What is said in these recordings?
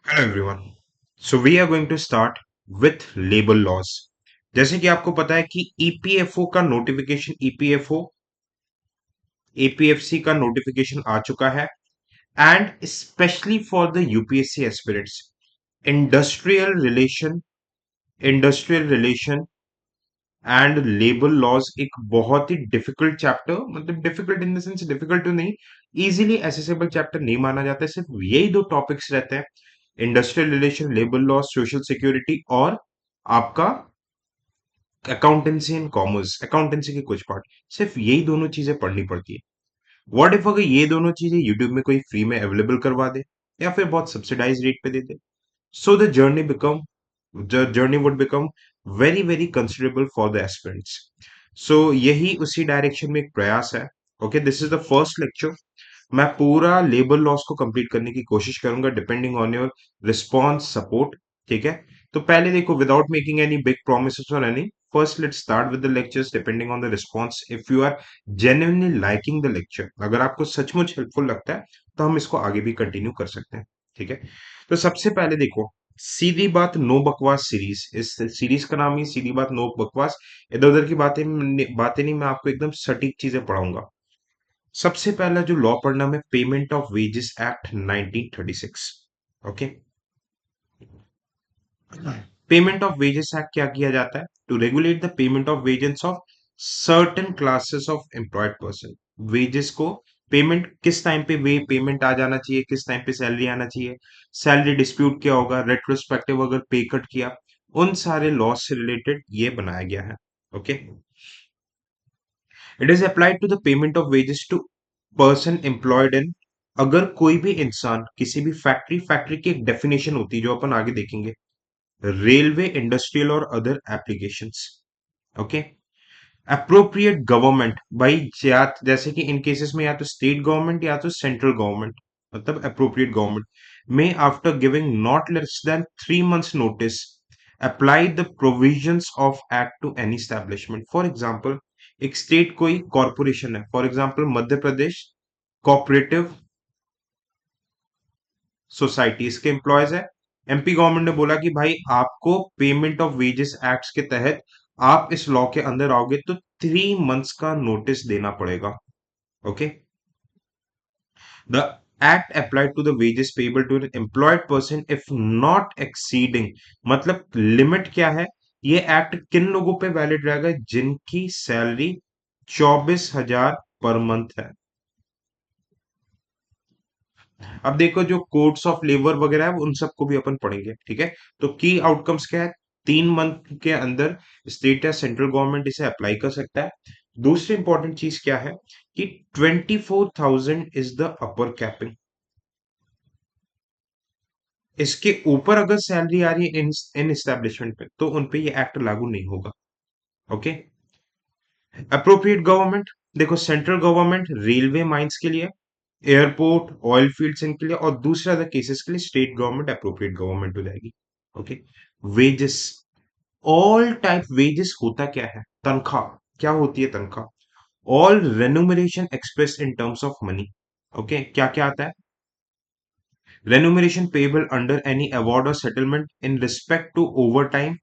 Hello everyone. So we are going to start with labour laws. जैसे कि आपको पता है कि ईपीएफओ का नोटिफिकेशन, ईपीएफओ एपीएफसी का नोटिफिकेशन आ चुका है। And specially for the UPSC aspirants, industrial relation industrial relation and labour laws एक बहुत ही डिफिकल्ट चैप्टर, मतलब difficult in the sense difficult तो नहीं, इजीली एसेसेबल चैप्टर नहीं माना जाता है। सिर्फ यही दो टॉपिक्स रहते हैं, industrial relation, labour law, social security और आपका अकाउंटेंसी एंड कॉमर्स, अकाउंटेंसी के कुछ पार्ट। सिर्फ यही दोनों चीजें पढ़नी पड़ती है। व्हाट इफ अगर ये दोनों चीजें यूट्यूब में कोई फ्री में अवेलेबल करवा दे या फिर बहुत सब्सिडाइज रेट पे दे दे, so the journey would become very very considerable for the aspirants. So यही उसी डायरेक्शन में एक प्रयास है। Okay, this is the first lecture. मैं पूरा लेबर लॉस को कंप्लीट करने की कोशिश करूंगा depending on your response support. ठीक है, तो पहले देखो, without making any big promise और any, first let's start with the lectures depending on the response. If you are genuinely liking the lecture, अगर आपको सचमुच हेल्पफुल लगता है तो हम इसको आगे भी कंटिन्यू कर सकते हैं। ठीक है, तो सबसे पहले देखो, सीधी बात नो बकवास सीरीज, इस सीरीज का नाम ही सीधी बात नो बकवास। इधर उधर की बातें नहीं, मैं आपको एकदम सटीक चीजें पढ़ाऊंगा। सबसे पहला जो लॉ पढ़ना है, payment of wages act 1936। Okay, payment of wages act क्या किया जाता है? To regulate the payment of wages of certain classes of employed person. Wages को पेमेंट किस टाइम पे वे पेमेंट आ जाना चाहिए, किस टाइम पे सैलरी आना चाहिए, सैलरी डिस्प्यूट क्या होगा, रेट्रोस्पेक्टिव अगर पे कट किया, उन सारे लॉ से रिलेटेड ये बनाया गया है। Okay, it is applied to the payment of wages to person employed in, अगर कोई भी इंसान किसी भी फैक्ट्री की एक डेफिनेशन होती है जो अपन आगे देखेंगे, रेलवे, इंडस्ट्रियल और other applications. Okay, appropriate government, भाई जैसे कि इन केसेस में या तो स्टेट गवर्नमेंट या तो सेंट्रल गवर्नमेंट, मतलब अप्रोप्रिएट गवर्नमेंट में after giving not less than 3 months notice apply the provisions of act to any establishment. For example, एक स्टेट कोई कॉरपोरेशन है, for example Madhya Pradesh cooperative society, इसके एम्प्लॉयज है। एमपी गवर्नमेंट ने बोला कि भाई आपको पेमेंट ऑफ वेजेस एक्ट्स के तहत आप इस लॉ के अंदर आओगे तो 3 months का नोटिस देना पड़ेगा। Okay, the act applied to the wages payable to an employed person if not exceeding, मतलब लिमिट क्या है, ये एक्ट किन लोगों पे वैलिड रहेगा? जिनकी सैलरी 24,000 पर मंथ है। अब देखो, जो कोड्स ऑफ लेबर वगैरह है उन सबको भी अपन पढ़ेंगे। ठीक है, तो की आउटकम्स क्या है? 3 month के अंदर स्टेट या सेंट्रल गवर्नमेंट इसे अप्लाई कर सकता है। दूसरी इंपॉर्टेंट चीज क्या है कि 24,000 इज द अपर कैपिंग। इसके ऊपर अगर सैलरी आ रही है इन एस्टेब्लिशमेंट पे तो उन पे ये एक्ट लागू नहीं होगा। ओके, अप्रोप्रिएट गवर्नमेंट, देखो सेंट्रल गवर्नमेंट रेलवे माइंस के लिए, एयरपोर्ट, ऑयल फील्ड्स इनके लिए, और दूसरे अदर केसेस के लिए स्टेट गवर्नमेंट अप्रोप्रिएट गवर्नमेंट हो जाएगी। Okay, wages, all type wages होता क्या है? तनख्वाह। क्या होती है तनख्वाह? All remuneration express in terms of money. Okay, क्या क्या आता है? Remuneration payable under any award और settlement in respect to overtime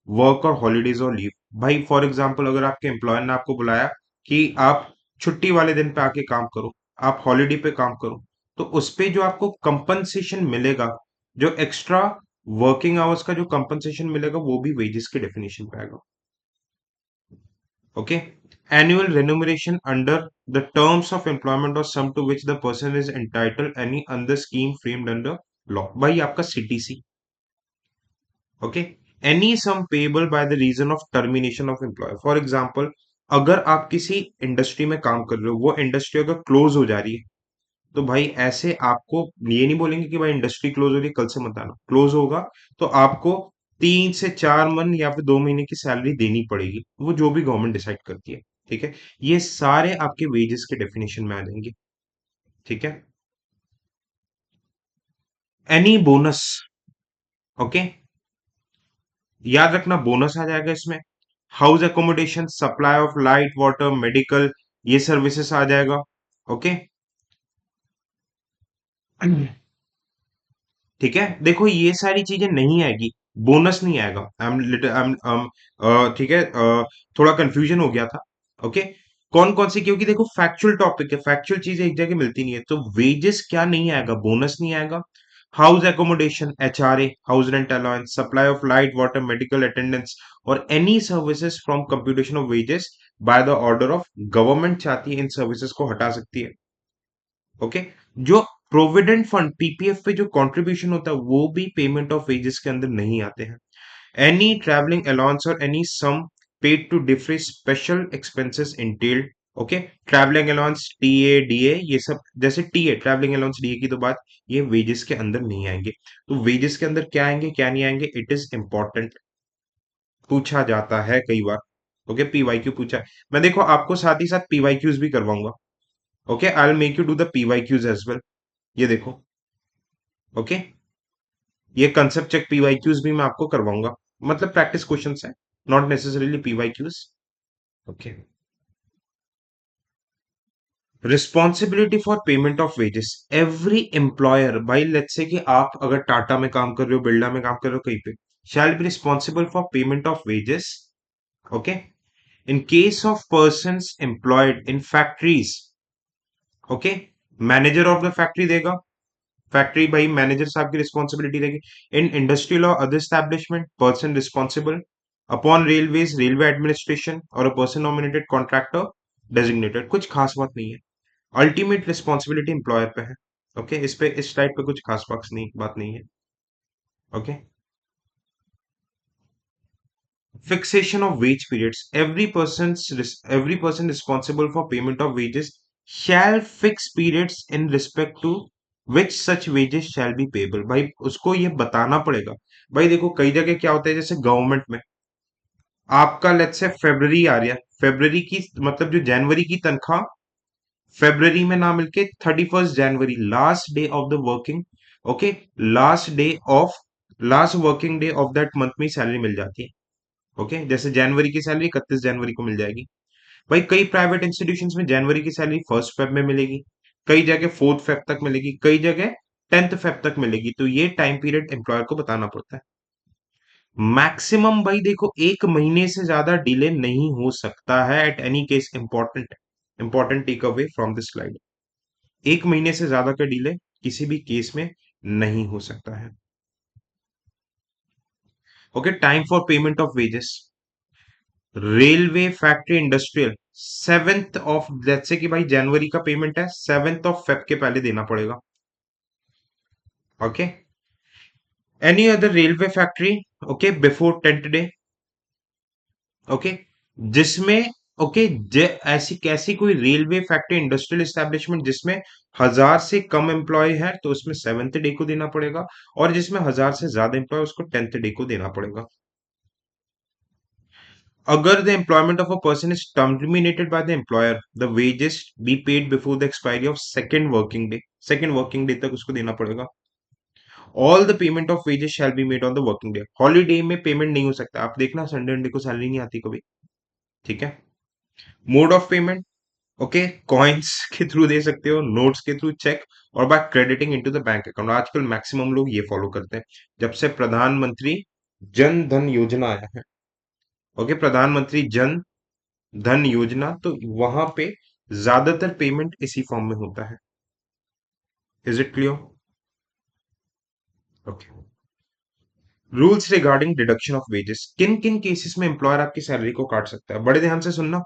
work और हॉलीडेज और लीव। भाई फॉर एग्जाम्पल, अगर आपके एम्प्लॉयर ने आपको बुलाया कि आप छुट्टी वाले दिन पे आके काम करो, आप हॉलीडे पे काम करो, तो उस पे जो आपको कंपनसेशन मिलेगा, जो एक्स्ट्रा वर्किंग आवर्स का जो कंपनसेशन मिलेगा, वो भी वेजेस के डेफिनेशन पे आएगा। Okay, annual remuneration under the terms of employment और sum to which the person is entitled any under scheme framed under law, भाई आपका CTC. Okay, any sum payable by the reason of termination of employ. For example, अगर आप किसी industry में काम कर रहे हो, वो इंडस्ट्री अगर क्लोज हो जा रही है, तो भाई ऐसे आपको ये नहीं बोलेंगे कि भाई इंडस्ट्री क्लोज हो रही है कल से मत आना, क्लोज होगा तो आपको 3 से 4 मन या फिर 2 महीने की सैलरी देनी पड़ेगी, वो जो भी गवर्नमेंट डिसाइड करती है। ठीक है, ये सारे आपके वेजेस के डेफिनेशन में आ जाएंगे। ठीक है, एनी बोनस। ओके, याद रखना बोनस आ जाएगा इसमें। House accommodation, supply of light water medical, ये सर्विसेज आ जाएगा। ओके, ठीक है, देखो ये सारी चीजें नहीं आएगी, बोनस नहीं आएगा। ठीक है, थोड़ा कंफ्यूजन हो गया था। ओके, कौन कौन सी, क्योंकि देखो फैक्चुअल टॉपिक है, फैक्चुअल चीजें एक जगह मिलती नहीं है, तो वेजेस क्या नहीं आएगा, बोनस नहीं आएगा। House accommodation, HRA, house rent allowance, supply of light water, medical attendance और any services from computation of wages by the order of government चाहती है इन सर्विसेज को हटा सकती है। ओके, जो प्रोविडेंट फंड पीपीएफ पे जो कंट्रीब्यूशन होता है वो भी पेमेंट ऑफ वेजेस के अंदर नहीं आते हैं। एनी ट्रैवलिंग अलाउंस और any sum paid to defray special expenses entailed. Okay, travelling allowance, TA, DA, ये सब, जैसे टीए ट्रैवलिंग अलाउंस, डीए की तो बात, ये वेजेस के अंदर नहीं आएंगे। तो वेजेस के अंदर क्या आएंगे क्या नहीं आएंगे, इट इज इंपॉर्टेंट, पूछा जाता है कई बार। ओके, पीवाईक्यू पूछा है। मैं देखो आपको साथ ही साथ पीवाईक्यूज भी करवाऊंगा। Okay, I will make you do the PYQs as well. ये देखो। ओके, ये कंसेप्ट चेक पीवाईक्यूज भी मैं आपको करवाऊंगा, मतलब प्रैक्टिस क्वेश्चंस है, not necessarily PYQs. Okay, responsibility for payment of wages, every employer, भाई लेट्स से कि आप अगर टाटा में काम कर रहे हो, बिरला में काम कर रहे हो, कहीं पे, shall be responsible for payment of wages. Okay, in case of persons employed in factories. Okay, manager of the factory देगा, फैक्ट्री भाई मैनेजर साहब की रिस्पॉन्सिबिलिटी रहेगी। इन इंडस्ट्रियल और other establishment, person responsible upon railways, railway administration और a person nominated contractor designated. कुछ खास बात नहीं है, अल्टीमेट रिस्पॉन्सिबिलिटी एम्प्लॉयर पे है। ओके, इस पे इस टाइप पे कुछ खास बात नहीं है। Okay, fixation of wage periods, every person responsible for payment of wages shall fix periods in respect to which such wages shall be payable। भाई उसको ये बताना पड़ेगा। भाई देखो कई जगह क्या होता है, जैसे गवर्नमेंट में आपका लेट्स से फेब्रवरी आ रहा है, फेब्रवरी की मतलब जो जनवरी की तनख्वाह फेब्रवरी में ना मिलके 31 जनवरी, last day of the working, okay, last day of last working day of that month में सैलरी मिल जाती है। ओके, जैसे जनवरी की सैलरी 31 जनवरी को मिल जाएगी। भाई कई प्राइवेट इंस्टीट्यूशंस में जनवरी की सैलरी 1 फेब में मिलेगी, कई जगह 4 फेब तक मिलेगी, कई जगह 10 फेब तक मिलेगी, तो ये टाइम पीरियड एम्प्लॉयर को बताना पड़ता है। मैक्सिमम भाई देखो 1 महीने से ज्यादा डिले नहीं हो सकता है at any case. Important take away from this slide, 1 महीने से ज्यादा का डिले किसी भी केस में नहीं हो सकता है। Okay, time for payment of wages, railway, factory, industrial, 7 of, जैसे कि भाई जनवरी का पेमेंट है 7 ऑफ फेब के पहले देना पड़ेगा। Okay, any other railway factory, okay, before 10th day. Okay, जिसमें, ओके, ऐसी कैसी कोई रेलवे फैक्ट्री इंडस्ट्रियल एस्टेब्लिशमेंट जिसमें 1,000 से कम एम्प्लॉय है तो उसमें 7th डे को देना पड़ेगा, और जिसमें 1,000 से ज्यादा एम्प्लॉय उसको 10th डे को देना पड़ेगा। Agar the employment of a person is terminated by the employer, the wages be paid before the expiry of second working day. Second working day तक उसको देना पड़ेगा। All the payment of wages shall be made on the working day. Holiday में payment नहीं हो सकता, आप देखना संडे अंडे को सैलरी नहीं आती कभी। ठीक है, mode of payment, okay, coins के थ्रू दे सकते हो, नोट्स के थ्रू, चेक, और by crediting into the bank account. आजकल मैक्सिमम लोग ये फॉलो करते हैं, जब से प्रधानमंत्री जन धन योजना आया है। ओके, प्रधानमंत्री जन धन योजना, तो वहां पे ज्यादातर पेमेंट इसी फॉर्म में होता है। Is it clear? Okay, rules regarding deduction of wages, किन किन केसेस में एम्प्लॉयर आपकी सैलरी को काट सकता है, बड़े ध्यान से सुनना,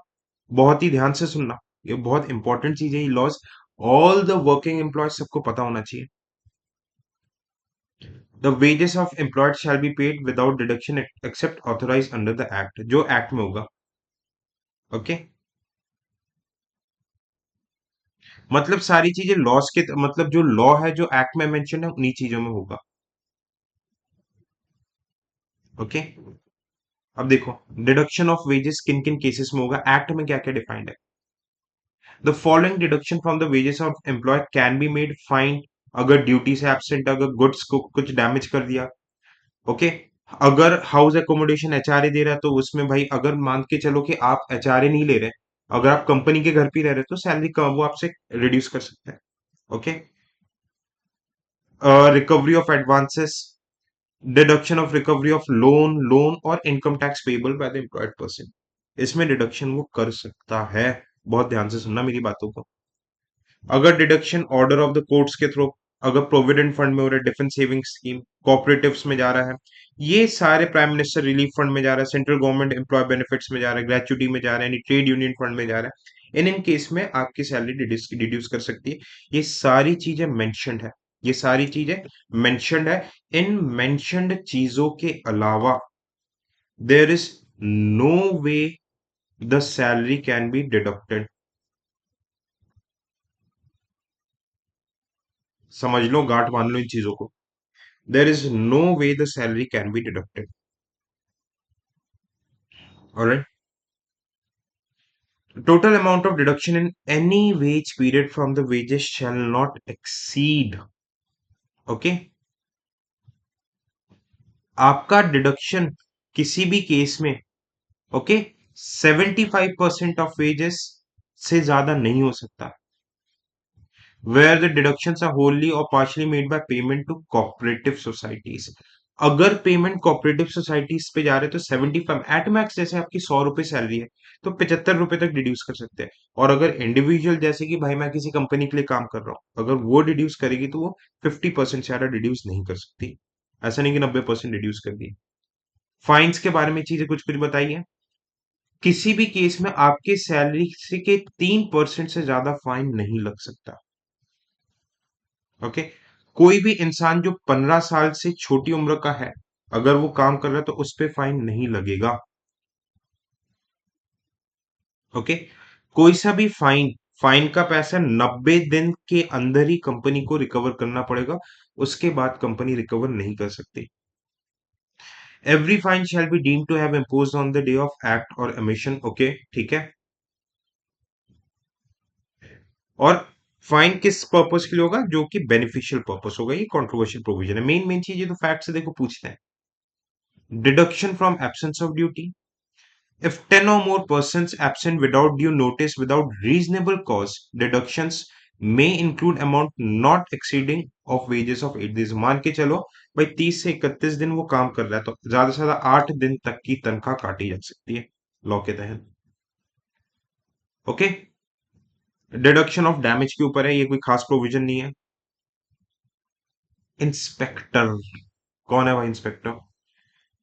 बहुत ही ध्यान से सुनना, ये बहुत इंपॉर्टेंट चीज है, ये laws all the working employ सबको पता होना चाहिए। The wages of employed shall be paid without deduction except authorise under the act, जो एक्ट में होगा। ओके, मतलब सारी चीजें लॉस के, मतलब जो लॉ है जो एक्ट में मेंशन है उन्हीं चीजों में होगा। ओके, अब देखो डिडक्शन ऑफ वेजेस किन किन केसेस में होगा, एक्ट में क्या क्या डिफाइंड है। The following deduction from the wages of employ can be made fine, अगर ड्यूटी से एब्सेंट, अगर गुड्स को कुछ डैमेज कर दिया। ओके, अगर हाउस एकोमोडेशन एचआरए दे रहा है तो उसमें भाई अगर मान के चलो कि आप एचआरए नहीं ले रहे, अगर आप कंपनी के घर पे रह रहे तो सैलरी का वो आपसे रिड्यूस कर सकता है। Okay, recovery of advances, deduction of recovery of loan और income tax payable by the employed person. इसमें डिडक्शन वो कर सकता है। बहुत ध्यान से सुनना मेरी बातों को। अगर deduction order of the courts के थ्रू, अगर प्रोविडेंट फंड में हो रहा है, डिफेंस सेविंग स्कीम, कॉपरेटिव्स में जा रहा है, ये सारे प्राइम मिनिस्टर रिलीफ फंड में जा रहा है, सेंट्रल गवर्नमेंट एम्प्लॉय बेनिफिट्स में जा रहा है, ग्रेचुटी में जा रहा है, ट्रेड यूनियन फंड में जा रहा है, इन इन केस में आपकी सैलरी डिड्यूस कर सकती है। ये सारी चीजें मेंशन्ड है। ये सारी चीजें मेंशन्ड है। इन मेंशन्ड चीजों के अलावा there is no way the salary can be deducted. समझ लो, गांठ बांध लो इन चीजों को। there is no way the salary can be deducted. All right. Total amount of deduction in any wage period from the wages shall not exceed. Okay. आपका deduction किसी भी case में, ओके, 75% ऑफ वेजेस से ज्यादा नहीं हो सकता। where the deductions are wholly or partially made by payment to cooperative societies। अगर पेमेंट कोऑपरेटिव सोसाइटीज पे जा रहे हैं तो 75 एट मैक्स, जैसे आपकी 100 रुपए सैलरी है तो 75 रुपए तक डिड्यूस कर सकते हैं। और अगर इंडिविजुअल, जैसे कि भाई मैं किसी कंपनी के लिए काम कर रहा हूँ, अगर वो डिड्यूस करेगी तो वो 50% से ज्यादा डिड्यूस नहीं कर सकती। ऐसा नहीं कि 90% डिड्यूस कर दी। फाइन्स के बारे में चीजें कुछ कुछ बताइए। किसी भी केस में आपके सैलरी से के 3% से ज्यादा फाइन नहीं लग सकता। ओके। कोई भी इंसान जो 15 साल से छोटी उम्र का है, अगर वो काम कर रहा है तो उस पे फाइन नहीं लगेगा। ओके। कोई सा भी फाइन, फाइन का पैसा 90 दिन के अंदर ही कंपनी को रिकवर करना पड़ेगा। उसके बाद कंपनी रिकवर नहीं कर सकती। Every fine shall be deem to have impose on the day of act और एमिशन। ओके, ठीक है। और फाइन किस पर्पस के लिए होगा? जो कि बेनिफिशियल पर्पस होगा। ये कंट्रोवर्शियल प्रोविजन है। मेन मेन चीज, ये तो फैक्ट से देखो पूछते हैं। Deduction from absence of duty. If 10 or more persons absent without due notice without reasonable cause, deductions may include amount not exceeding of wages of 8 days। मान के चलो भाई 30 से 31 दिन वो काम कर रहा है तो ज्यादा से ज्यादा 8 दिन तक की तनख्वाह काटी जा सकती है लॉ के तहत। ओके। डिडक्शन ऑफ डैमेज के ऊपर है, ये कोई खास प्रोविजन नहीं है। इंस्पेक्टर, कौन है भाई इंस्पेक्टर?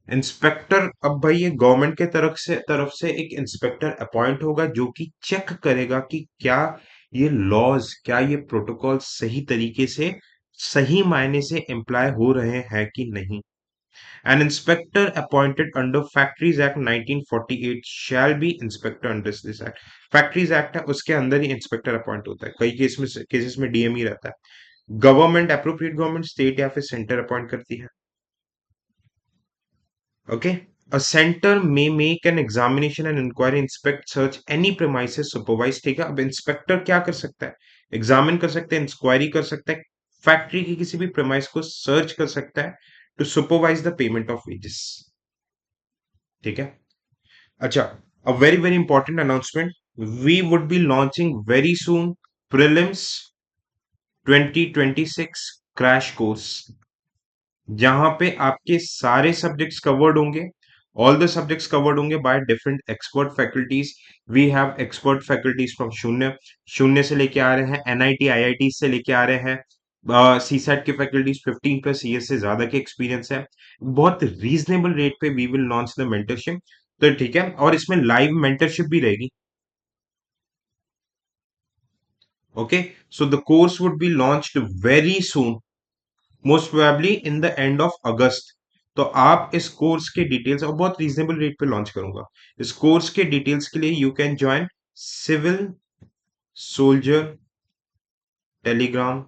इंस्पेक्टर, अब भाई ये गवर्नमेंट के तरफ से एक इंस्पेक्टर अपॉइंट होगा जो कि चेक करेगा कि क्या ये लॉज, क्या ये प्रोटोकॉल सही तरीके से, सही मायने से इम्प्लाय हो रहे हैं कि नहीं। An inspector appointed under factories act 1948 shall be inspector under this act. Factories act है, उसके अंदर ही इंस्पेक्टर अपॉइंट होता है। कई केसेस में डीएमई रहता है। गवर्नमेंट, अप्रोप्रिएट गवर्नमेंट, स्टेट या फिर सेंटर अपॉइंट करती है। Okay. A center may make an examination and inquiry, inspect, search any premises supervised। ठीक है। अब इंस्पेक्टर क्या कर सकता है? एग्जामिन कर सकता है, इंक्वायरी कर सकता है, फैक्ट्री की किसी भी प्रेमाइस को सर्च कर सकता है to supervise the payment of wages. ठीक है। अच्छा, a very very important announcement, we would be launching very soon prelims 2026 crash course, जहां पे आपके सारे सब्जेक्ट्स कवर्ड होंगे। ऑल द सब्जेक्ट्स कवर्ड होंगे by different expert faculties. We have expert faculties from शून्य, शून्य से लेके आ रहे हैं, एनआईटी आईआईटी से लेके आ रहे हैं। सीसैट के फैकल्टीज 15+ ईयर से ज्यादा के एक्सपीरियंस है। बहुत रीजनेबल रेट पे we will launch the mentorship. तो ठीक है, और इसमें लाइव मेंटरशिप भी रहेगी। Okay. So the course would be launched very soon, most probably in the end of August. तो आप इस कोर्स के डिटेल्स, और बहुत रीजनेबल रेट पे लॉन्च करूंगा, इस कोर्स के डिटेल्स के लिए you can join civil soldier Telegram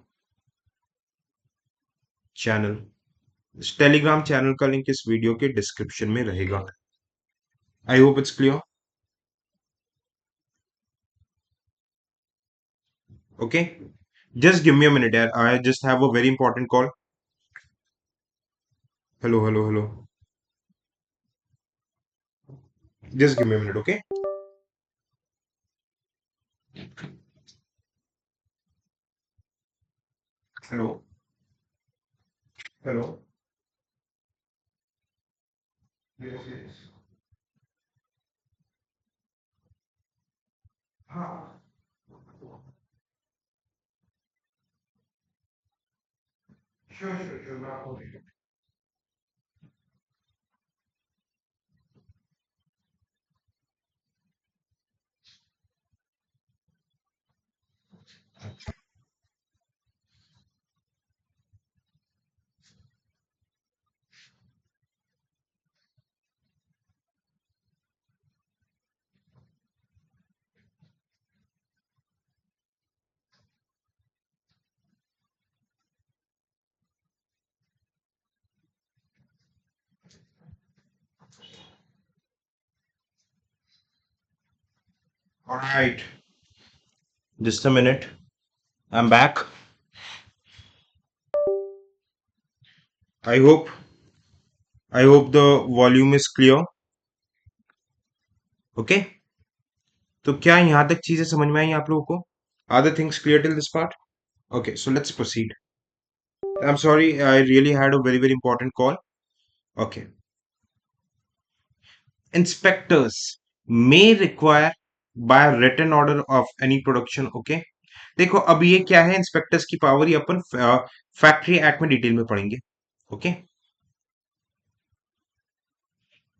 channel. इस टेलीग्राम चैनल का लिंक इस वीडियो के डिस्क्रिप्शन में रहेगा। I hope it's clear. Okay, just give me a minute यार, I just have a very important call. Hello hello hello, just give me a minute. Okay. Hello. Hello. Yes yes. हाँ। Sure sure sure, मैं आपको भेज alright, just a minute, I am back. I hope I hope the volume is clear. Okay, तो क्या यहाँ तक चीजें समझ में आई आप लोगों को? Are the things clear till this part? Okay, so let's proceed. I'm sorry, I really had a very, very important call. Okay. Inspectors may require by written order of any production. Okay. देखो अब ये क्या है, inspectors की power, ये अपन factory act में detail में पढ़ेंगे। Okay.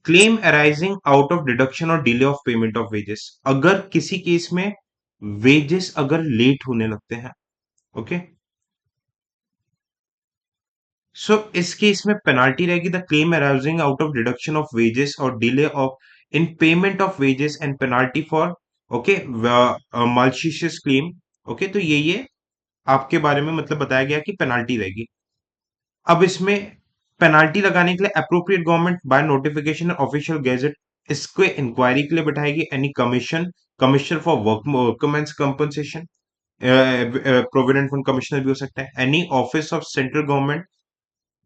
Claim arising out of deduction और delay of payment of wages, अगर किसी केस में वेजेस अगर लेट होने लगते हैं। ओके। सो इस केस में पेनाल्टी रहेगी the claim arising out of deduction of wages और delay of in payment of wages and penalty for okay malicious claim. Okay, तो ये आपके बारे में मतलब बताया गया कि पेनाल्टी रहेगी। अब इसमें पेनाल्टी लगाने के लिए appropriate government by notification official gazette इसको इंक्वायरी के लिए बैठाएगी। Any commission, commissioner for workmen's compensation, provident fund commissioner भी हो सकता है। Any office of central government,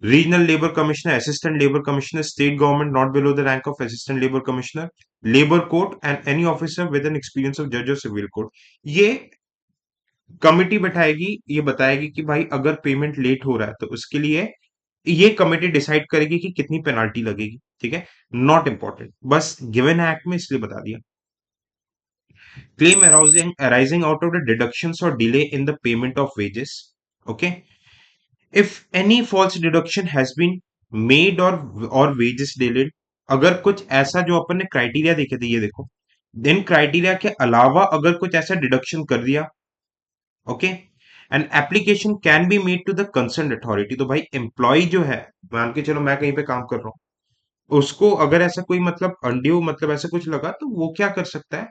regional labor commissioner, assistant labor commissioner, state government not below the rank of assistant labor commissioner, labor court and any officer with an experience of judge or civil court। ये committee बैठाएगी, ये बताएगी कि भाई अगर payment late हो रहा है तो उसके लिए ये कमिटी डिसाइड करेगी कि कितनी पेनाल्टी लगेगी। ठीक है, नॉट इंपॉर्टेंट, बस गिवन एक्ट में इसलिए बता दिया। Claim arising out of the deductions or delay in the payment of wages। okay, if any false deduction has been made or wages delayed, अगर कुछ ऐसा जो अपन ने क्राइटेरिया देखे थे, ये देखो, इन क्राइटेरिया के अलावा अगर कुछ ऐसा डिडक्शन कर दिया। Okay, and application can be made to the concern authority. तो भाई एम्प्लॉय जो है, मान के चलो मैं कहीं पे काम कर रहा हूँ, उसको अगर ऐसा कोई मतलब अनड्यू मतलब ऐसा कुछ लगा तो वो क्या कर सकता है,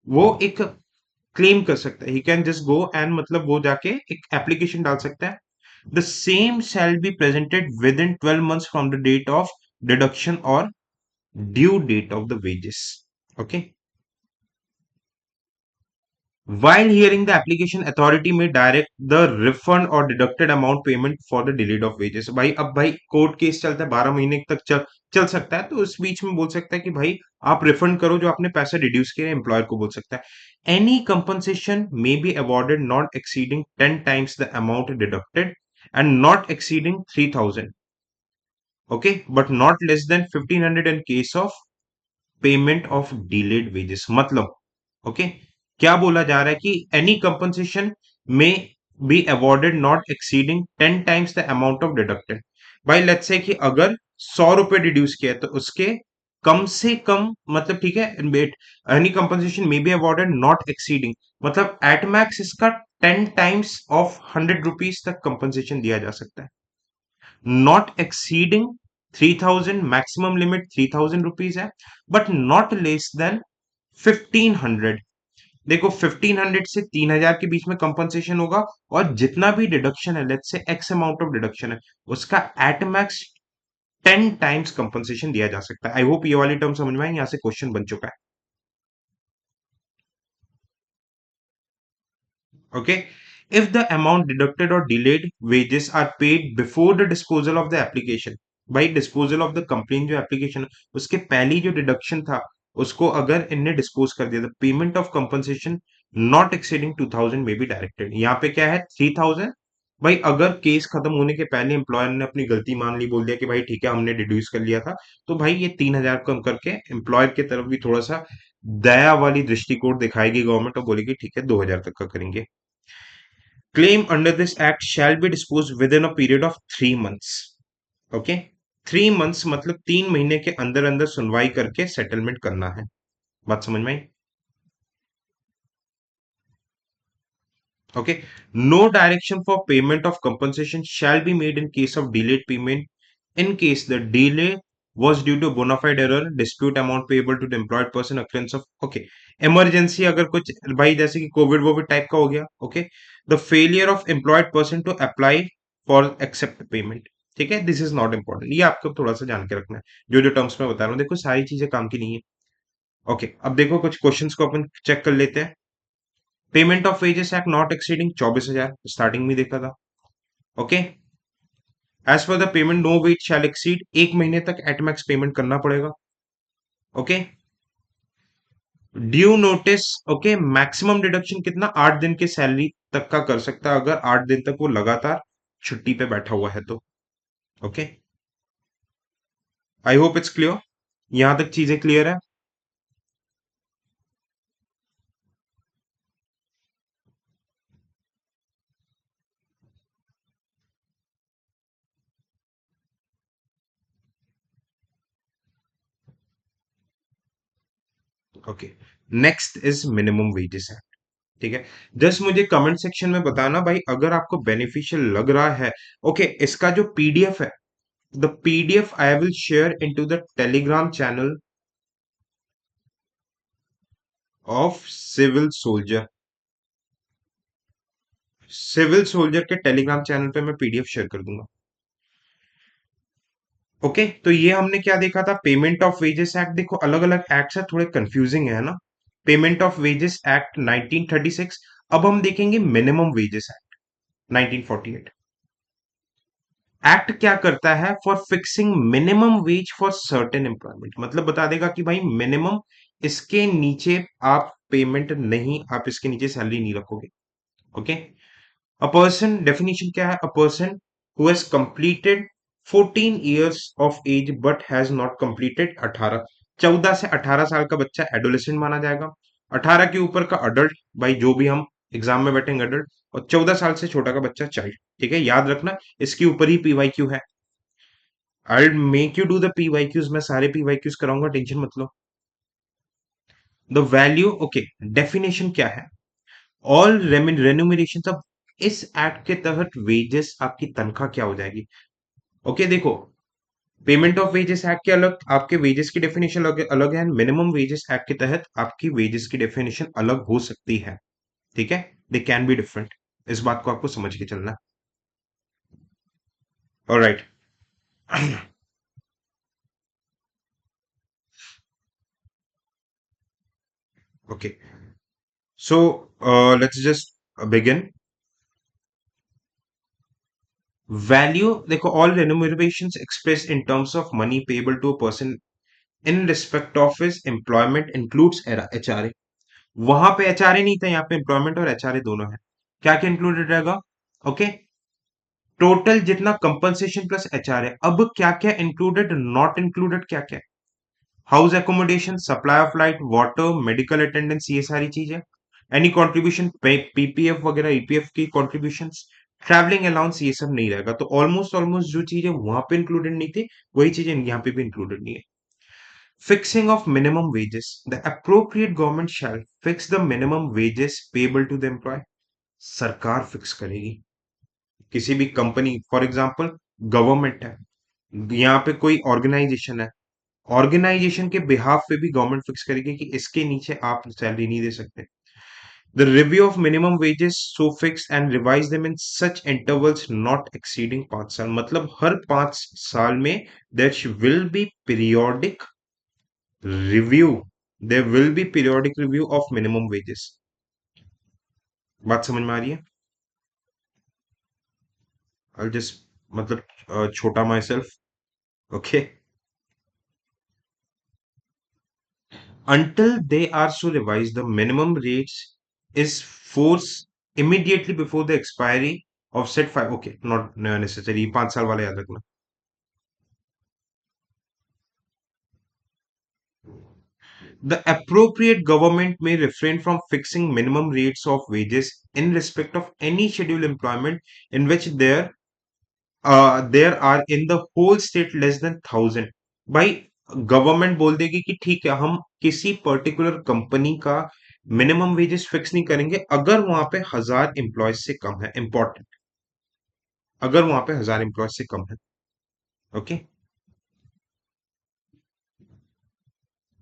वो एक क्लेम कर सकता है। He can just go and मतलब वो जाके एक एप्लीकेशन डाल सकता है। The same shall be presented within 12 months from the date of deduction और due date of the wages. Okay, while hearing the application authority may direct the refund or deducted amount payment for the delayed of wages। भाई अब भाई court case चलता है, 12 महीने तक चल सकता है, तो उस बीच में बोल सकता है कि भाई आप रिफंड करो जो आपने पैसा रिड्यूस किया। एम्प्लॉयर को बोल सकता है any compensation may be awarded not exceeding 10 times the amount deducted and not exceeding 3,000। Okay, but not less then 1,500 in case of payment of delayed wages. मतलब ओके, क्या बोला जा रहा है कि एनी कंपनसेशन में be awarded not exceeding 10 times the amount of deducted. भाई let's say कि अगर 100 रुपए डिड्यूस किया है तो उसके कम से कम मतलब ठीक है, एनी कंपनसेशन में बी अवॉर्डेड नॉट एक्सीडिंग मतलब एट मैक्स इसका 10 times ऑफ 100 रुपीज तक कंपनसेशन दिया जा सकता है। Not exceeding 3,000, maximum limit 3,000 rupees है, बट नॉट लेस देन 1,500। देखो 1,500 से 3,000 के बीच में कंपनसेशन होगा, और जितना भी डिडक्शन है, let's say x amount of deduction है, उसका एट मैक्स 10 times कंपनसेशन दिया जा सकता है। आई होप ये वाली टर्म समझ में आई, यहां से क्वेश्चन बन चुका है। Okay, if the amount deducted or delayed wages are paid before the disposal of the application। भाई डिस्पोजल ऑफ द कंप्लेन जो एप्लीकेशन उसके पहली जो डिडक्शन था उसको अगर इनने डिस्पोज कर दिया, तो payment of compensation not exceeding 2,000 में बी डायरेक्टेड। यहाँ पे क्या है 3,000 भाई अगर केस खत्म होने के पहले एम्प्लॉयर ने अपनी गलती मान ली, बोल दिया कि भाई ठीक है हमने डिड्यूस कर लिया था, तो भाई ये 3,000 कम करके एम्प्लॉयर की तरफ भी थोड़ा सा दया वाली दृष्टिकोण दिखाएगी गवर्नमेंट और बोलेगी ठीक है 2,000 तक का करेंगे। Claim under this act shall be dispose with in a period of 3 months. Okay, 3 months मतलब 3 महीने के अंदर अंदर सुनवाई करके सेटलमेंट करना है। बात समझ में आई? Okay. No direction for payment of compensation shall be made in case of delayed payment. In case the delay was due to bona fide error, dispute amount payable to the employed person, occurrence of okay, emergency अगर कुछ भाई जैसे कि Covid वोविड type का हो गया, okay, the failure of employed person to apply for except payment. ठीक है, दिस इज नॉट इम्पोर्टेंट, ये आपको थोड़ा सा जान के रखना है। जो जो टर्म्स मैं बता रहा हूँ, देखो सारी चीजें काम की नहीं है। ओके, अब देखो कुछ क्वेश्चंस को अपन चेक कर लेते हैं। Payment of wages act not exceeding 24,000, starting में देखा था। Okay, as per the payment no wage shall exceed, 1 महीने तक एटमैक्स पेमेंट करना पड़ेगा। Okay, due notice, okay, maximum deduction कितना, 8 दिन के सैलरी तक का कर सकता है अगर 8 दिन तक वो लगातार छुट्टी पे बैठा हुआ है तो। Okay, I hope it's clear, यहां तक चीजें क्लियर है। Okay, next is minimum wages है। ठीक है, जस्ट मुझे कमेंट सेक्शन में बताना भाई अगर आपको बेनिफिशियल लग रहा है। ओके, इसका जो पीडीएफ है, the PDF I will share into the Telegram channel of Civil Soldier। Civil Soldier के टेलीग्राम चैनल पे मैं पीडीएफ शेयर कर दूंगा। ओके, तो ये हमने क्या देखा था, पेमेंट ऑफ वेजेस एक्ट। देखो अलग अलग एक्ट है, थोड़े कंफ्यूजिंग है ना। Payment of wages act 1936। अब हम देखेंगे मिनिमम वेजेस एक्ट 1948। एक्ट क्या करता है, for fixing minimum ways for certain employment, मतलब बता देगा कि भाई मिनिमम, इसके नीचे आप पेमेंट नहीं, आप इसके नीचे सैलरी नहीं रखोगे। ओके, अ पर्सन, डेफिनेशन क्या है, a person who has completed 14 years of age but has not completed 18, 14 से 18 साल का बच्चा एडोलेसेंट माना जाएगा। 18 के ऊपर का अडल्ट, भाई जो भी हम एग्जाम में बैठेंगे अडल्ट, और 14 साल से छोटा का बच्चा चाइल्ड। ठीक है, याद रखना इसके ऊपर ही पीवाईक्यू है। I make you do the PYQs, मैं सारे पीवाईक्यूज कराऊंगा, टेंशन मत लो। द वैल्यू, ओके, डेफिनेशन क्या है, ऑल रेन्यूमरेशन। अब इस एक्ट के तहत वेजेस, आपकी तनख्वाह क्या हो जाएगी। ओके, देखो पेमेंट ऑफ वेजेस एक्ट के अलग आपके वेजेस की डेफिनेशन अलग अलग है, मिनिमम वेजेस एक्ट के तहत आपकी वेजेस की डेफिनेशन अलग हो सकती है। ठीक है, दे कैन बी डिफरेंट, इस बात को आपको समझ के चलना। Alright. Okay, so let's just begin. Value देखो, all remuneration express in terms of money payable to a person in respect of his employment includes HRA. वहां पे एचआरए नहीं था, यहाँ पे एम्प्लॉयमेंट और एचआरए दोनों है। क्या क्या इंक्लूडेड रहेगा, ओके, टोटल जितना कंपनसेशन प्लस एचआरए। अब क्या क्या इंक्लूडेड, नॉट इंक्लूडेड क्या क्या, house accommodation, supply of light water, medical attendance, ये सारी चीजें, एनी कॉन्ट्रीब्यूशन पीपीएफ वगैरह, ईपीएफ की कॉन्ट्रीब्यूशन, ट्रैवलिंग अलाउंस, ये सब नहीं रहेगा। तो ऑलमोस्ट ऑलमोस्ट जो चीजें वहां पे इंक्लूडेड नहीं थी, वही चीजें यहाँ पे भी इंक्लूडेड नहीं है। Fixing of minimum wages. The appropriate government shall fix the minimum wages payable to the employee. सरकार फिक्स करेगी। किसी भी कंपनी, फॉर एग्जांपल गवर्नमेंट है, यहाँ पे कोई ऑर्गेनाइजेशन है, ऑर्गेनाइजेशन के बिहाफ पे भी गवर्नमेंट फिक्स करेगी कि इसके नीचे आप सैलरी नहीं दे सकते। The review of minimum wages so fix and revise them in such intervals not exceeding 5 साल, मतलब हर 5 साल में there will be periodic review, there will be periodic review of minimum wages। बात समझ में आ रही है? I'll just मतलब छोटा myself, okay, until they are so revised the minimum rates is force immediately before the expiry offset 5, okay, not necessary, 5 साल वाला याद रखना. The appropriate government may refrain from fixing minimum rates of wages in respect of any scheduled employment in which there are in the whole state less than 1,000. भाई government बोल देगी कि ठीक है, हम किसी पर्टिकुलर कंपनी का मिनिमम वेजेस फिक्स नहीं करेंगे अगर वहां पे 1,000 एम्प्लॉयज से कम है. इंपॉर्टेंट, अगर वहां पे 1,000 एम्प्लॉयज से कम है. Okay,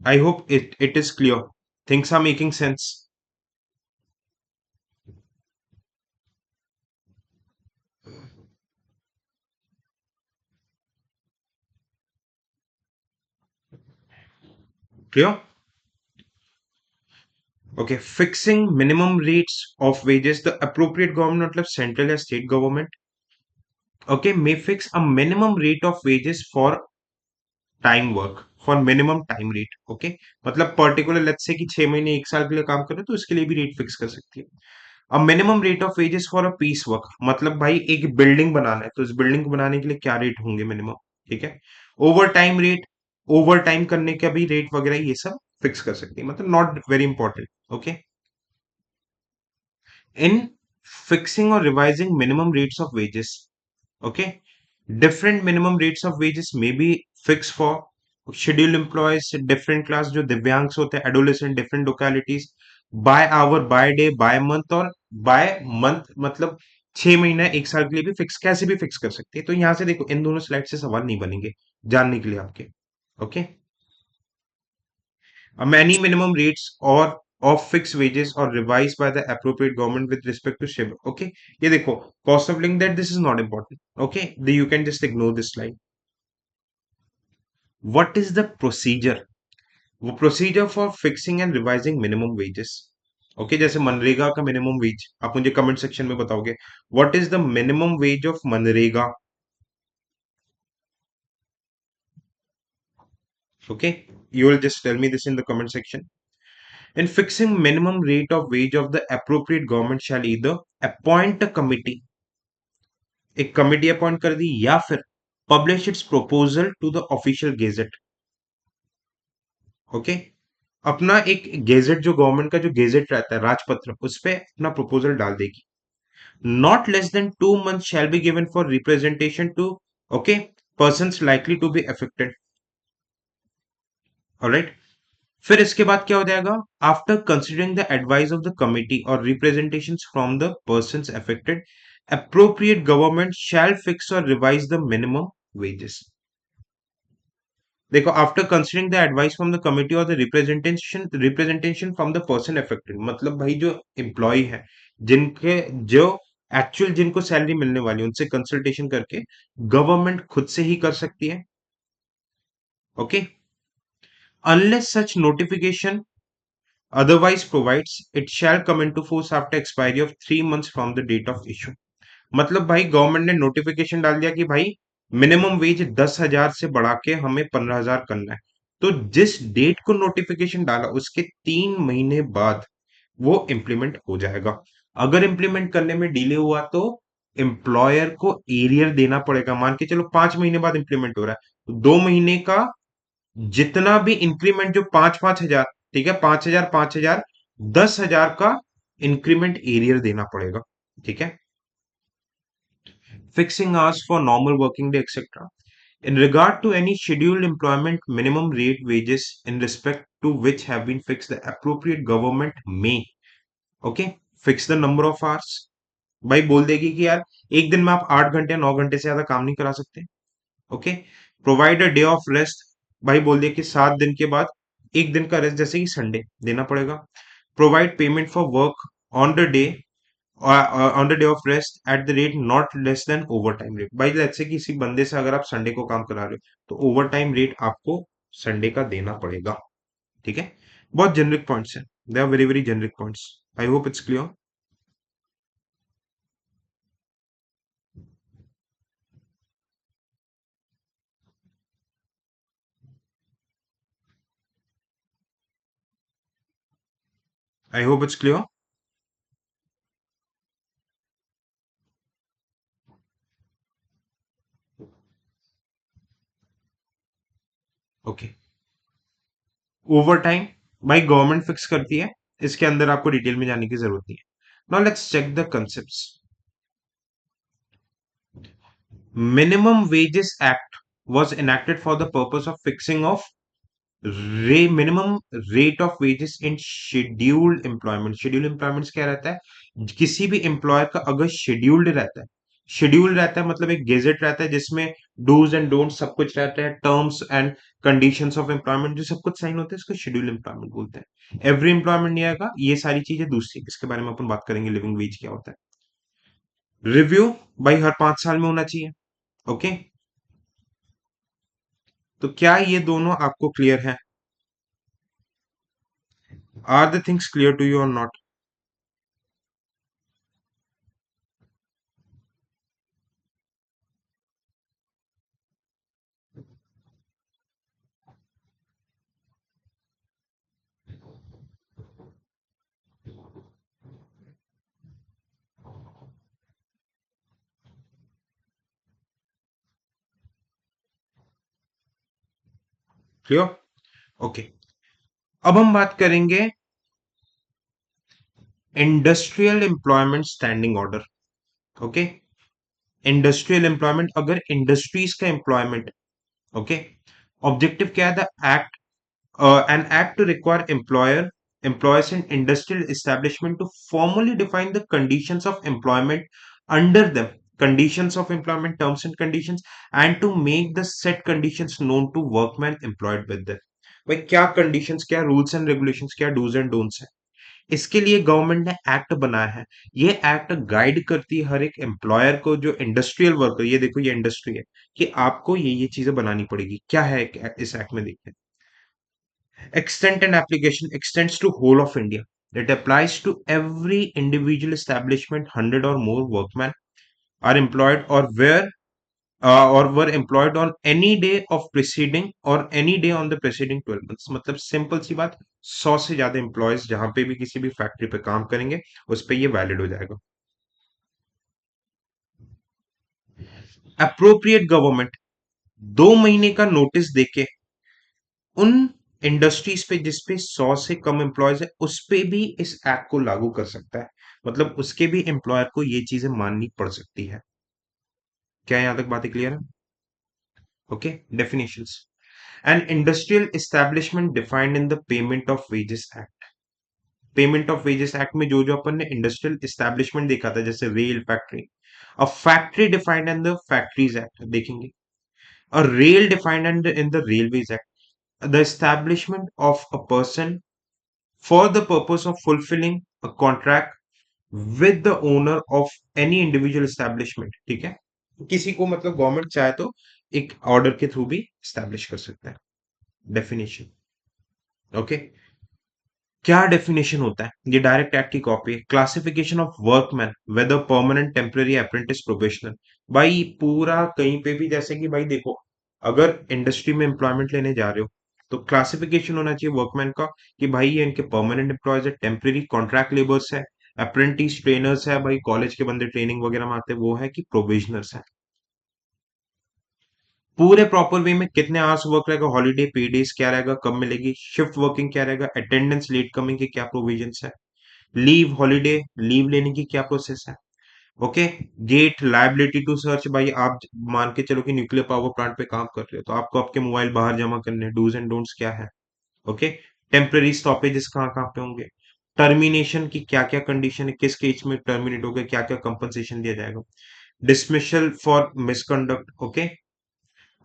I hope it is clear. Things are making sense. Clear. Okay, fixing minimum rates of wages. The appropriate government, मतलब central या state government, okay, may fix a minimum rate of wages for time work, for minimum time rate. Okay, मतलब particular let's say कि 6 महीने 1 साल के लिए काम करो तो उसके लिए भी रेट फिक्स कर सकती है. A minimum rate of wages for a piece work, मतलब भाई एक बिल्डिंग बनाना है तो उस बिल्डिंग को बनाने के लिए क्या रेट होंगे मिनिमम. ठीक है. Over time rate, over time करने का भी रेट वगैरह ये सब फिक्स कर सकती है, मतलब not very important. Okay. In fixing or revising minimum rates of wages, okay, different minimum rates of wages may be fixed for scheduled employees, different class जो दिव्यांग्स होते हैं, adolescent, different localities, by hour, by day, by month, और by month मतलब 6 महीना 1 साल के लिए भी फिक्स, कैसे भी फिक्स कर सकते हैं. तो यहां से देखो, इन दोनों स्लाइड से सवाल नहीं बनेंगे जानने के लिए आपके. Okay. Many minimum rates or of fixed wages or revised by the appropriate government with respect to shift. Okay, ये देखो, cost of living, that this is not important. Okay, you can just ignore this slide. What is the procedure? वो procedure for fixing and revising minimum wages. Okay, जैसे मनरेगा का minimum wage आप मुझे comment section में बताओगे, what is the minimum ways of MNREGA. Okay, you will just tell me this in the comment section. In fixing minimum rate of wage of the appropriate government shall either appoint a committee, एक committee appoint कर दी, या फिर publish its proposal to the official gazette. Okay. अपना एक gazette, जो government का जो गेजेट रहता है राजपत्र, उस पे अपना प्रपोजल डाल देगी. Not less than 2 month shall be given for representation to, okay, persons likely to be affected. Alright. फिर इसके बाद क्या हो जाएगा, after considering the advice of the committee और representation from the person affected, appropriate government shall fix or revise the minimum wages. देखो, after considering the advice from the committee और the representation from the person affected, मतलब भाई जो employ है, जिनके जो actual जिनको सैलरी मिलने वाली है, उनसे कंसल्टेशन करके गवर्नमेंट खुद से ही कर सकती है. Okay. Unless such notification otherwise provides, it shall come into force after expiry of 3 months from the date of issue. मतलब भाई गवर्नमेंट ने नोटिफिकेशन डाल दिया कि भाई मिनिमम वेज 10,000 से बढ़ा के हमें 15,000 करना है, तो जिस डेट को नोटिफिकेशन डाला उसके 3 महीने बाद वो इम्प्लीमेंट हो जाएगा. अगर इम्प्लीमेंट करने में डिले हुआ तो एम्प्लॉयर को एरियर देना पड़ेगा. मान के चलो 5 महीने बाद इम्प्लीमेंट हो रहा है, तो 2 महीने का जितना भी इंक्रीमेंट जो 5-5 हजार, ठीक है, 5,000 5,000 10,000 का इंक्रीमेंट एरियर देना पड़ेगा. ठीक है. Fixing hours for normal working day, etc. In regard to any scheduled employment, minimum rate wages in respect to which have been fixed, the appropriate government may, okay, fix the number of hours. भाई बोल देगी कि यार एक दिन में आप 8 घंटे 9 घंटे से ज्यादा काम नहीं करा सकते. Okay. Provide a day of rest, भाई बोल दिया कि 7 दिन के बाद एक दिन का रेस्ट, जैसे कि संडे, देना पड़ेगा. Provide payment for work on the day, on the day of rest at the rate not less then over time rate. भाई लेट्स से किसी बंदे से अगर आप संडे को काम करा रहे हो तो ओवर टाइम रेट आपको संडे का देना पड़ेगा. ठीक है. बहुत जेनरिक पॉइंट्स हैं, they are very very generic points. I hope it's clear. I hope it's clear. Okay, overtime भाई गवर्नमेंट फिक्स करती है, इसके अंदर आपको डिटेल में जाने की जरूरत नहीं है। Now let's check the concepts. Minimum wages act was enacted for the purpose of fixing of minimum rate of wages in scheduled employment। scheduled employments क्या रहता है, किसी भी एम्प्लॉयर का अगर शेड्यूल्ड रहता है मतलब एक गेजेट रहता है जिसमें डूज एंड डोंट सब कुछ रहता है, terms and conditions of employment जो सब कुछ साइन होते हैं, इसको शेड्यूल्ड एम्प्लॉयमेंट बोलते हैं। एवरी एम्प्लॉयमेंट नहीं आएगा, ये सारी चीजें दूसरी, इसके बारे में अपन बात करेंगे, लिविंग वेज क्या होता है। रिव्यू भाई हर 5 साल में होना चाहिए। ओके, तो क्या ये दोनों आपको क्लियर है? Are the things clear to you और नॉट? क्लियर? ओके, अब हम बात करेंगे industrial employment standing order. Okay, industrial employment अगर इंडस्ट्रीज का एम्प्लॉयमेंट, ओके, ऑब्जेक्टिव क्या है? The act, an act to require employers in industrial establishment to formally define the conditions of employment under them, conditions of employment terms and conditions, and to make the set conditions known to workmen employed with them। भाई क्या conditions, क्या rules and regulations, क्या dos and don'ts है, इसके लिए government ने act बनाया है। ये एक्ट गाइड करती है हर एक एम्प्लॉयर को जो इंडस्ट्रियल वर्कर, ये देखो ये इंडस्ट्री है, कि आपको ये चीजें बनानी पड़ेगी। क्या है इस एक्ट में, देखते हैं। Extent and application extends to whole of India. It applies to every individual establishment, 100 or more workmen are employed or were employed on any day of preceding or any day on the preceding 12 months। मतलब simple सी बात, 100 से ज्यादा employees जहां पे भी किसी भी फैक्ट्री पे काम करेंगे उस पे ये वैलिड हो जाएगा। अप्रोप्रिएट गवर्नमेंट 2 महीने का नोटिस देके उन इंडस्ट्रीज पे जिसपे 100 से कम एम्प्लॉयज है उस पे भी इस एक्ट को लागू कर सकता है। मतलब उसके भी एम्प्लॉयर को ये चीजें माननी पड़ सकती है। क्या यहां तक बातें क्लियर है? Okay, definitions. An industrial establishment defined in the payment of wages act. Payment of wages act में जो जो अपन ने इंडस्ट्रियल एस्टेब्लिशमेंट देखा था, जैसे rail factory, a factory defined in the factories act देखेंगे, a rail defined in the railways act, the establishment of a person for the purpose of fulfilling a contract with the owner of any individual establishment। ठीक है, किसी को मतलब government चाहे तो एक order के थ्रू भी एस्टैब्लिश कर सकता है। डेफिनेशन, ओके, क्या डेफिनेशन होता है? ये डायरेक्ट एक्ट की कॉपी है। Classification of workman whether permanent, temporary, apprentice, probational. भाई पूरा कहीं पे भी, जैसे कि भाई देखो, अगर इंडस्ट्री में एम्प्लॉयमेंट लेने जा रहे हो तो क्लासिफिकेशन होना चाहिए वर्कमैन का, कि भाई ये इनके परमानेंट एम्प्लॉयज है, टेम्पररी कॉन्ट्रैक्ट लेबर्स है, अप्रेंटिस ट्रेनर्स है, भाई कॉलेज के बंदे ट्रेनिंग वगैरह में आते हैं वो है, कि प्रोबेशनर्स है। पूरे प्रॉपर वे में कितने आवर्स वर्क रहेगा, हॉलीडे पे डेज क्या रहेगा, कब मिलेगी, शिफ्ट वर्किंग क्या रहेगा, अटेंडेंस लेट कमिंग के क्या प्रोविजंस है, लीव हॉलीडे लीव लेने की क्या प्रोसेस है। Okay, get liability to search, भाई आप मान के चलो कि न्यूक्लियर पावर प्लांट पे काम कर रहे हो तो आपको आपके मोबाइल बाहर जमा करने, डूज एंड डोंट्स क्या है। ओके, टेम्पररी स्टॉपेजेस कहाँ कहाँ पे होंगे, टर्मिनेशन की क्या क्या कंडीशन है, किस केस में टर्मिनेट हो गया, क्या क्या कंपनसेशन दिया जाएगा, dismissal for misconduct, okay,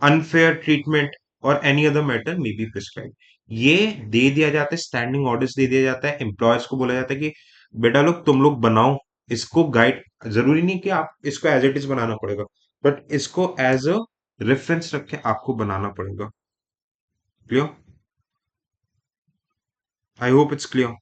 unfair treatment और any other matter may be prescribe. ये दे दिया जाता है, स्टैंडिंग ऑर्डर्स दे दिया जाता है, एम्प्लॉयर्स को बोला जाता है कि बेटा लोग तुम लोग बनाओ इसको, गाइड, जरूरी नहीं कि आप इसको एज इट इज बनाना पड़ेगा, बट इसको एज अ रेफरेंस रख के आपको बनाना पड़ेगा। Clear? I hope it's clear.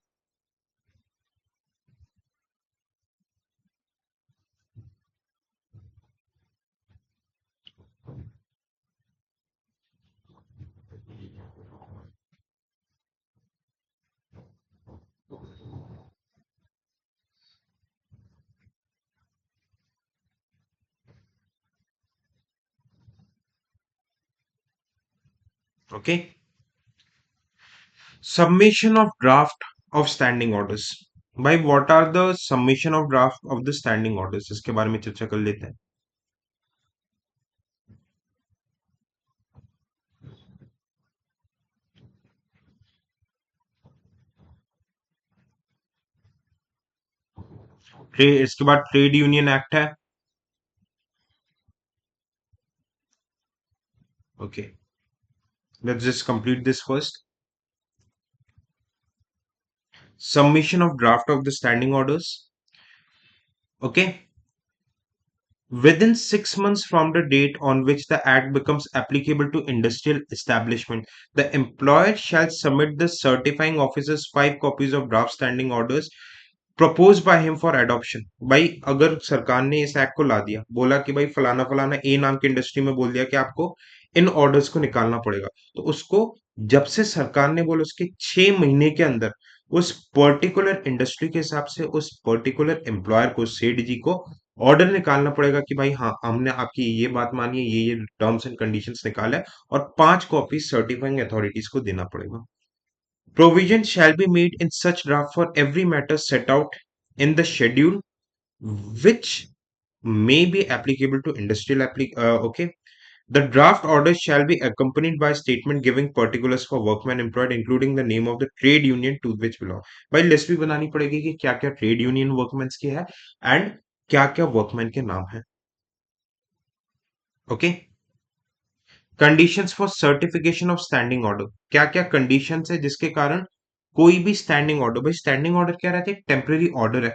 Okay, Submission of draft of standing orders. भाई what are the submission of draft of the standing orders, इसके बारे में चर्चा कर लेते हैं। इसके बाद ट्रेड यूनियन एक्ट है। Okay, let's just complete this first. Submission of draft of the standing orders. Okay. Within 6 months from the date on which the act becomes applicable to industrial establishment, the employer shall submit the certifying officer's 5 copies of draft standing orders propose by him for adoption. भाई अगर सरकार ने इस act को ला दिया, बोला कि भाई फलाना फलाना ए नाम की इंडस्ट्री में बोल दिया कि आपको इन ऑर्डर्स को निकालना पड़ेगा, तो उसको जब से सरकार ने बोला उसके 6 महीने के अंदर उस पर्टिकुलर इंडस्ट्री के हिसाब से उस पर्टिकुलर एम्प्लॉयर को, सेठ जी को ऑर्डर निकालना पड़ेगा कि भाई हाँ हमने आपकी ये बात मानी है, ये टर्म्स एंड कंडीशंस निकाला है, और 5 कॉपी सर्टिफाइंग अथॉरिटीज को देना पड़ेगा। Provision shall be made in such draft for every matter set out in the schedule which may be applicable to okay. The draft order shall be accompanied by a statement giving particulars for workmen employed, including the name of the trade union to which belong. भाई list भी बनानी पड़ेगी कि क्या क्या trade union workmen's की है and क्या क्या वर्कमैन के नाम है। Okay. Conditions for certification of standing order, क्या क्या कंडीशंस है जिसके कारण कोई भी स्टैंडिंग ऑर्डर, भाई स्टैंडिंग ऑर्डर क्या रहता है, टेम्पररी ऑर्डर है।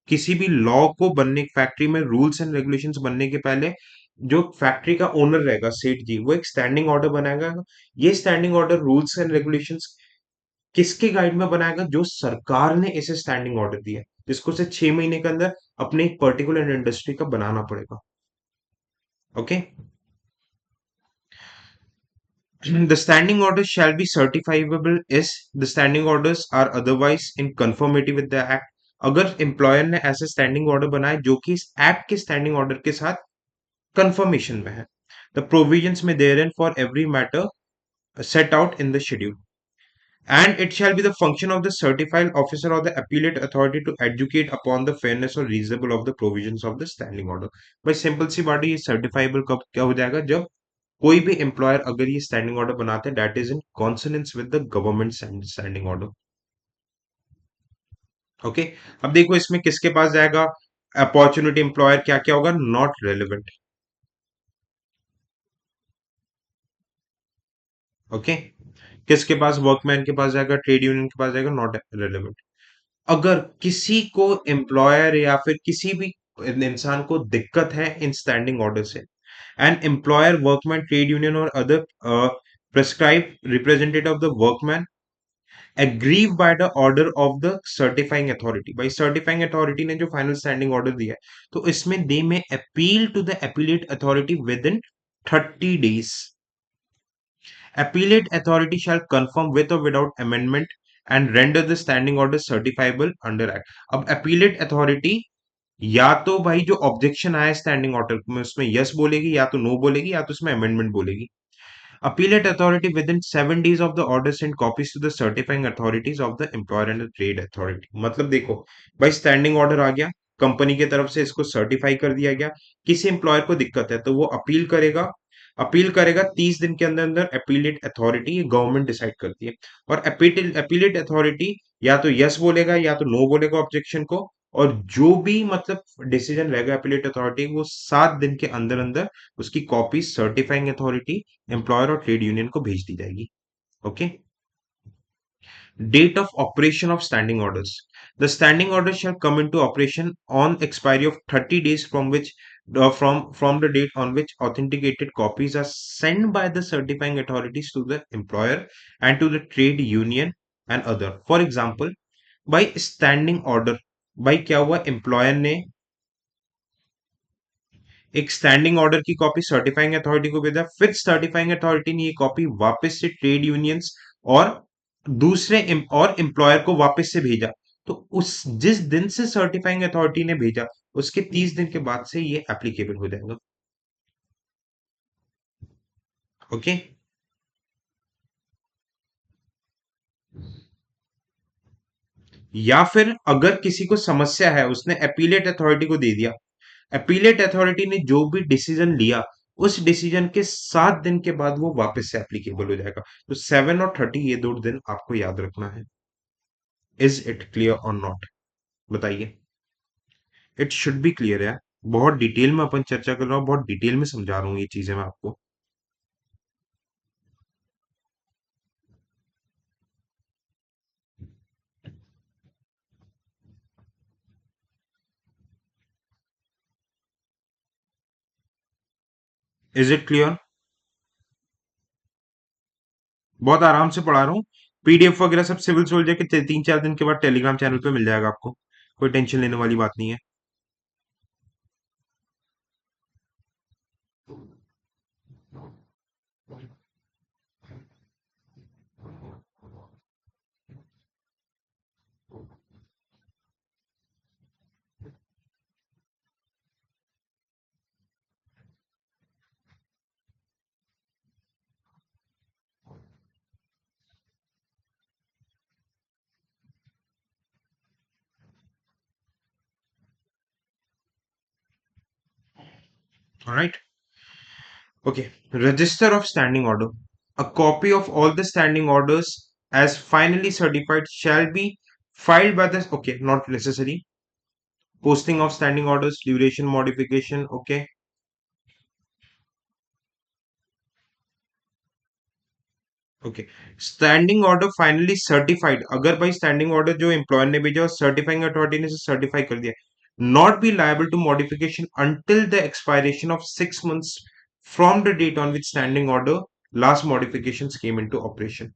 किसी भी लॉ को बनने, फैक्ट्री में रूल्स एंड रेगुलेशंस बनने के पहले जो फैक्ट्री का ओनर रहेगा, सेठ जी, वो एक स्टैंडिंग ऑर्डर बनाएगा। ये standing order rules and regulations किसके गाइड में बनाएगा, जो सरकार ने इसे स्टैंडिंग ऑर्डर दिया है, जिसको से 6 महीने के अंदर अपने एक पर्टिकुलर इंडस्ट्री का बनाना पड़ेगा। Okay. The standing orders shall be certifiable is the standing orders are otherwise in conformity with the act। अगर एम्प्लॉयर ने ऐसे स्टैंडिंग ऑर्डर बनाए जो कि इस एक्ट के स्टैंडिंग ऑर्डर के साथ कंफर्मेशन में है, द प्रोविजंस में therein for every matter set out in the schedule, and it shall be the function of the certified officer or the appellate authority to educate upon the fairness or reasonable of the provisions of the standing order। भाई simple सी बात है, ये सर्टिफाइबल कब क्या हो जाएगा, जब कोई भी एम्प्लॉयर अगर ये स्टैंडिंग ऑर्डर बनाते हैं that is in consonance with the government standing order. Okay. अब देखो इसमें किसके पास जाएगा, अपॉर्चुनिटी एम्प्लॉयर क्या क्या होगा, नॉट रेलिवेंट। ओके। किसके पास, वर्कमैन के पास जाएगा, ट्रेड यूनियन के पास जाएगा, नॉट रेलिवेंट। अगर किसी को एम्प्लॉयर या फिर किसी भी इंसान को दिक्कत है इन स्टैंडिंग ऑर्डर से, and employer, workman, trade union और other prescribe representative of the workman aggrieve by the order of the certifying authority. भाई सर्टिफाइंग अथॉरिटी ने जो फाइनल स्टैंडिंग ऑर्डर दिया है, तो इसमें they may appeal to the appellate authority within 30 days। Appellate authority shall confirm with or without amendment and render the standing order certifiable under act। अब appellate authority या तो भाई जो objection आया स्टैंडिंग ऑर्डर में उसमें yes बोलेगी, या तो नो बोलेगी, या तो उसमें अमेंडमेंट बोलेगी। Appellate authority within 7 days of the order send copies to the certifying authorities of the employer and the trade authority। मतलब देखो भाई स्टैंडिंग ऑर्डर आ गया, कंपनी की तरफ से इसको सर्टिफाई कर दिया गया, किसी एम्प्लॉयर को दिक्कत है तो वो अपील करेगा। अपील करेगा 30 दिन के अंदर अंदर अपीलेट अथॉरिटी, ये गवर्नमेंट डिसाइड करती है, और अपीलेट अथॉरिटी या तो यस बोलेगा या तो नो बोलेगा ऑब्जेक्शन को, और जो भी मतलब डिसीजन रहेगा अपीलेट अथॉरिटी, वो 7 दिन के अंदर अंदर उसकी कॉपी सर्टिफाइंग अथॉरिटी, एम्प्लॉयर और ट्रेड यूनियन को भेज दी जाएगी। Okay. Date of operation of standing orders, the standing order shall come into operation on expiry of 30 days from which from the date on which authenticated copies are sent by the certifying authorities to the employer and to the trade union and other। For example, by standing order, by क्या हुआ, employer ने एक standing order की copy certifying authority को भेजा, फिर certifying authority ने ये कॉपी वापस से ट्रेड यूनियंस और और एम्प्लॉयर को वापस से भेजा, तो उस जिस दिन से सर्टिफाइंग अथॉरिटी ने भेजा उसके 30 दिन के बाद से ये एप्लीकेबल हो जाएगा। ओके। या फिर अगर किसी को समस्या है, उसने अपीलेट अथॉरिटी को दे दिया, अपीलेट अथॉरिटी ने जो भी डिसीजन लिया, उस डिसीजन के 7 दिन के बाद वो वापस से एप्लीकेबल हो जाएगा। तो 7 और 30 ये 2 दिन आपको याद रखना है। इज इट क्लियर और नॉट? बताइए। इट शुड बी क्लियर है। बहुत डिटेल में अपन चर्चा कर रहा हूँ, बहुत डिटेल में समझा रहा हूँ ये चीजें मैं आपको। Is it clear? बहुत आराम से पढ़ा रहा हूँ। पीडीएफ वगैरह सब सिविल सोल्जर के 3-4 दिन के बाद टेलीग्राम चैनल पे मिल जाएगा आपको। कोई टेंशन लेने वाली बात नहीं है। Alright. Okay. Register of standing order. A copy of all the standing orders as finally certified shall be filed by the, okay, not necessary. Posting of standing orders, duration modification, okay. Okay. Standing order finally certified, अगर भाई standing order जो employer ने भेजा और certifying authority ने certify कर दिया, not be liable to modification until the expiration of 6 months from the date on which standing order last modification came into operation.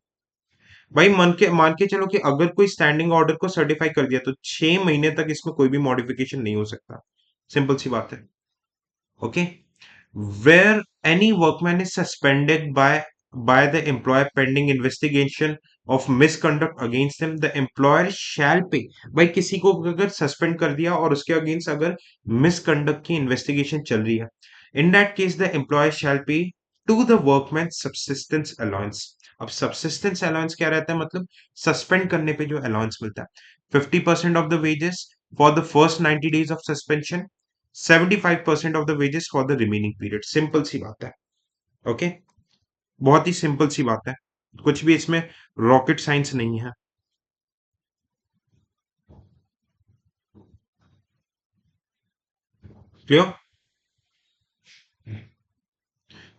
भाई मान के चलो कि अगर कोई स्टैंडिंग ऑर्डर को सर्टिफाई कर दिया तो 6 महीने तक इसमें कोई भी मॉडिफिकेशन नहीं हो सकता। सिंपल सी बात है। Okay, where any workman is suspended by the employer pending investigation of misconduct against him, the employer shall pay। भाई किसी को अगर सस्पेंड कर दिया और उसके अगेंस्ट अगर मिसकंडक्ट की इन्वेस्टिगेशन चल रही है, in that case the employer shall pay to the workman subsistence allowance. अब सबसिस्टेंस अलाउंस क्या रहता है? मतलब सस्पेंड करने पे जो अलाउंस मिलता है, 50% of the wages for the first 90 days of suspension, 75% of the wages for the remaining period. Simple सी बात है। ओके। बहुत ही सिंपल सी बात है। कुछ भी इसमें रॉकेट साइंस नहीं है। क्लियर?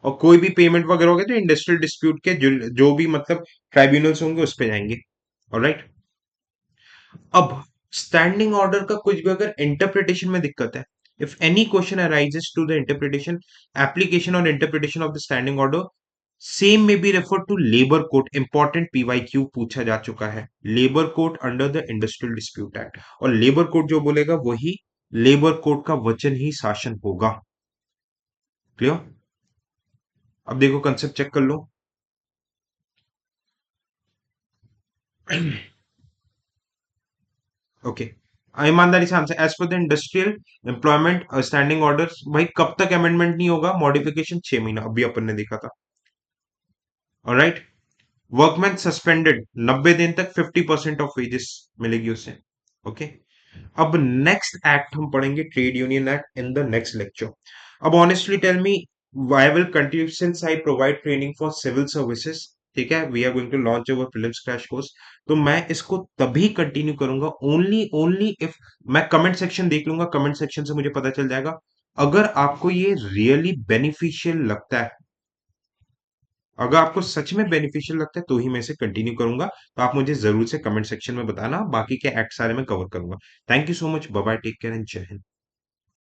और कोई भी पेमेंट वगैरह होगा तो इंडस्ट्रियल डिस्प्यूट के जो भी मतलब ट्राइब्यूनल्स होंगे उस पे जाएंगे। ऑलराइट। अब स्टैंडिंग ऑर्डर का कुछ भी अगर इंटरप्रिटेशन में दिक्कत है, if any question arises to the interpretation, application और interpretation of the standing order, same may be refer to labour code. Important PYQ पूछा जा चुका है। Labour code under the industrial dispute act, और लेबर कोड जो बोलेगा वही labour code का वचन ही शासन होगा। क्लियर? अब देखो कंसेप्ट चेक कर लो। ओके। ईमानदारी से answer, as per the industrial employment standing order, भाई कब तक अमेंडमेंट नहीं होगा? मॉडिफिकेशन 6 महीना, अभी अपन ने देखा था। ऑलराइट। वर्कमैन सस्पेंडेड 90 दिन तक 50% ऑफ वेजेस मिलेगी उसे। ओके। अब नेक्स्ट एक्ट हम पढ़ेंगे trade union act in the next lecture. अब honestly tell me, I will continue since I provide training for civil services. ठीक है, we are going to launch our prelims crash course. तो मैं इसको तभी continue करूंगा ओनली ओनली इफ मैं comment section देख लूंगा, कमेंट सेक्शन से मुझे पता चल जाएगा। अगर आपको ये रियली बेनिफिशियल लगता है, अगर आपको सच में बेनिफिशियल लगता है तो ही मैं इसे कंटिन्यू करूंगा। तो आप मुझे जरूर से कमेंट सेक्शन में बताना, बाकी के एक्ट सारे मैं कवर करूंगा। Thank you so much, bye bye, take care and Jai Hind.